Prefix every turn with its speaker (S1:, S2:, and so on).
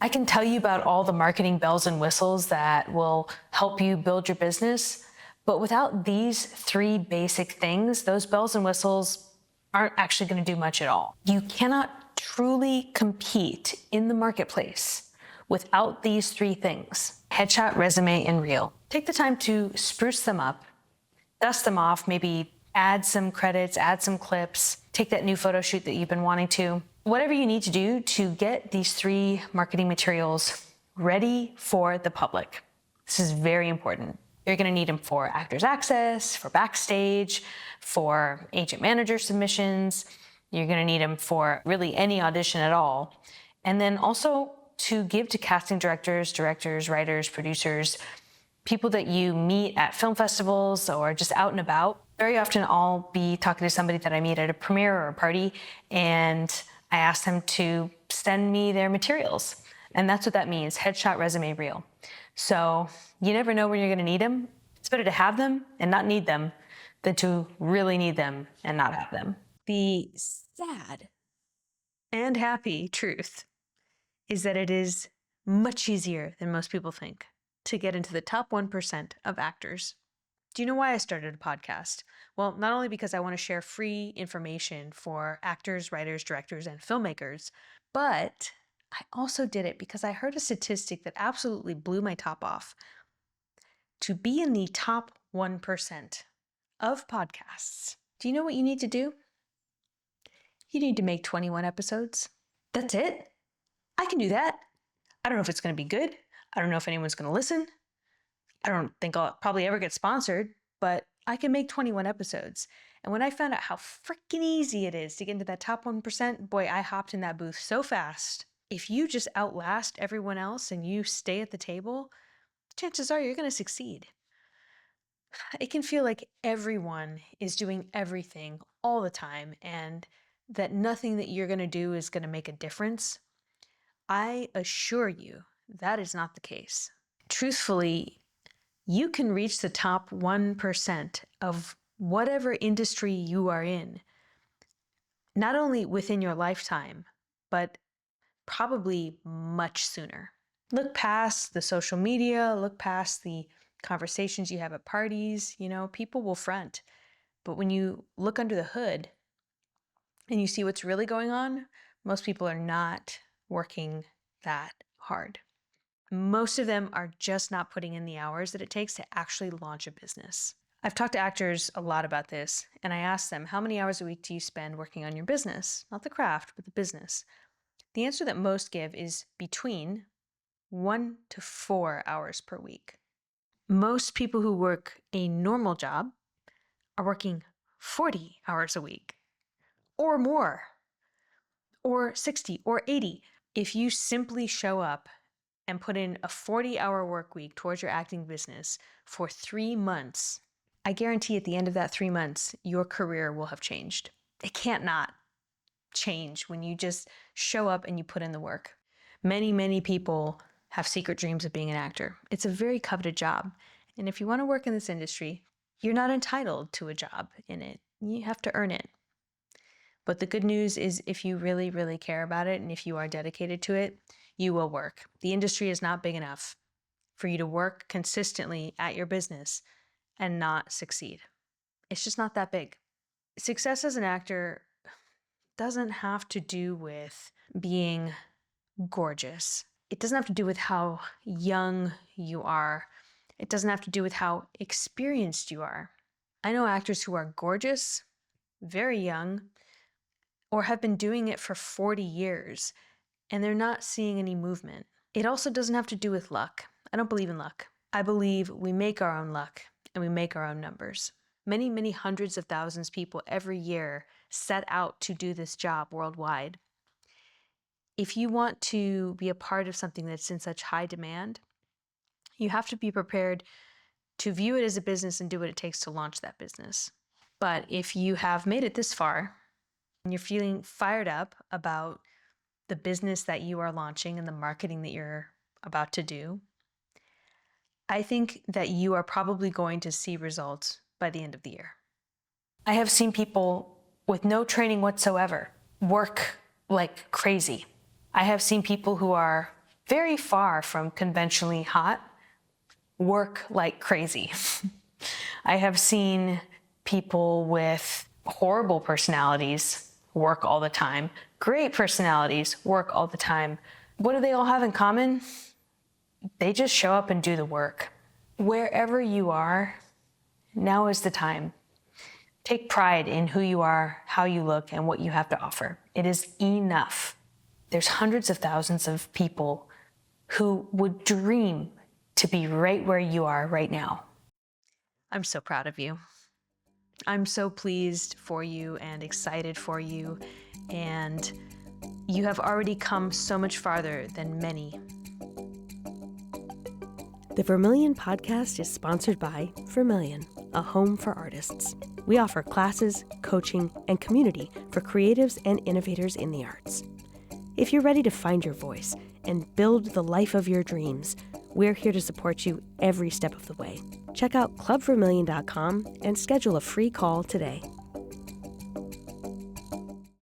S1: I can tell you about all the marketing bells and whistles that will help you build your business, but without these three basic things, those bells and whistles aren't actually going to do much at all. You cannot truly compete in the marketplace without these three things: headshot, resume, and reel. Take the time to spruce them up, dust them off, maybe add some credits, add some clips, take that new photo shoot that you've been wanting to. Whatever you need to do to get these three marketing materials ready for the public. This is very important. You're going to need them for Actors Access, for Backstage, for agent manager submissions. You're going to need them for really any audition at all. And then also to give to casting directors, writers, producers, people that you meet at film festivals or just out and about. Very often I'll be talking to somebody that I meet at a premiere or a party, and I ask them to send me their materials. And that's what that means: headshot, resume, reel. So you never know when you're gonna need them. It's better to have them and not need them than to really need them and not have them. The sad and happy truth is that it is much easier than most people think to get into the top 1% of actors. Do you know why I started a podcast? Well, not only because I want to share free information for actors, writers, directors, and filmmakers, but I also did it because I heard a statistic that absolutely blew my top off. To be in the top 1% of podcasts, do you know what you need to do? You need to make 21 episodes. That's it. I can do that. I don't know if it's going to be good. I don't know if anyone's going to listen. I don't think I'll probably ever get sponsored, but I can make 21 episodes. And when I found out how freaking easy it is to get into that top 1%, boy, I hopped in that booth so fast. If you just outlast everyone else and you stay at the table, chances are you're going to succeed. It can feel like everyone is doing everything all the time and that nothing that you're going to do is going to make a difference. I assure you that is not the case. Truthfully, you can reach the top 1% of whatever industry you are in, not only within your lifetime, but probably much sooner. Look past the social media, look past the conversations you have at parties. People will front. But when you look under the hood and you see what's really going on, most people are not working that hard. Most of them are just not putting in the hours that it takes to actually launch a business. I've talked to actors a lot about this, and I asked them, how many hours a week do you spend working on your business? Not the craft, but the business. The answer that most give is between 1 to 4 hours per week. Most people who work a normal job are working 40 hours a week or more, or 60 or 80. If you simply show up and put in a 40-hour work week towards your acting business for 3 months, I guarantee at the end of that 3 months, your career will have changed. It can't not change when you just show up and you put in the work. Many, many people have secret dreams of being an actor. It's a very coveted job. And if you want to work in this industry, you're not entitled to a job in it. You have to earn it. But the good news is if you really, really care about it and if you are dedicated to it, you will work. The industry is not big enough for you to work consistently at your business and not succeed. It's just not that big. Success as an actor doesn't have to do with being gorgeous. It doesn't have to do with how young you are. It doesn't have to do with how experienced you are. I know actors who are gorgeous, very young, or have been doing it for 40 years, and they're not seeing any movement. It also doesn't have to do with luck. I don't believe in luck. I believe we make our own luck and we make our own numbers. Many, many hundreds of thousands of people every year set out to do this job worldwide. If you want to be a part of something that's in such high demand, you have to be prepared to view it as a business and do what it takes to launch that business. But if you have made it this far and you're feeling fired up about the business that you are launching and the marketing that you're about to do, I think that you are probably going to see results by the end of the year. I have seen people with no training whatsoever work like crazy. I have seen people who are very far from conventionally hot, work like crazy. I have seen people with horrible personalities work all the time, great personalities work all the time. What do they all have in common? They just show up and do the work. Wherever you are, now is the time. Take pride in who you are, how you look, and what you have to offer. It is enough. There's hundreds of thousands of people who would dream to be right where you are right now. I'm so proud of you. I'm so pleased for you and excited for you, and you have already come so much farther than many.
S2: The Vermilion Podcast is sponsored by Vermilion, a home for artists. We offer classes, coaching, and community for creatives and innovators in the arts. If you're ready to find your voice and build the life of your dreams, we're here to support you every step of the way. Check out clubvermilion.com and schedule a free call today.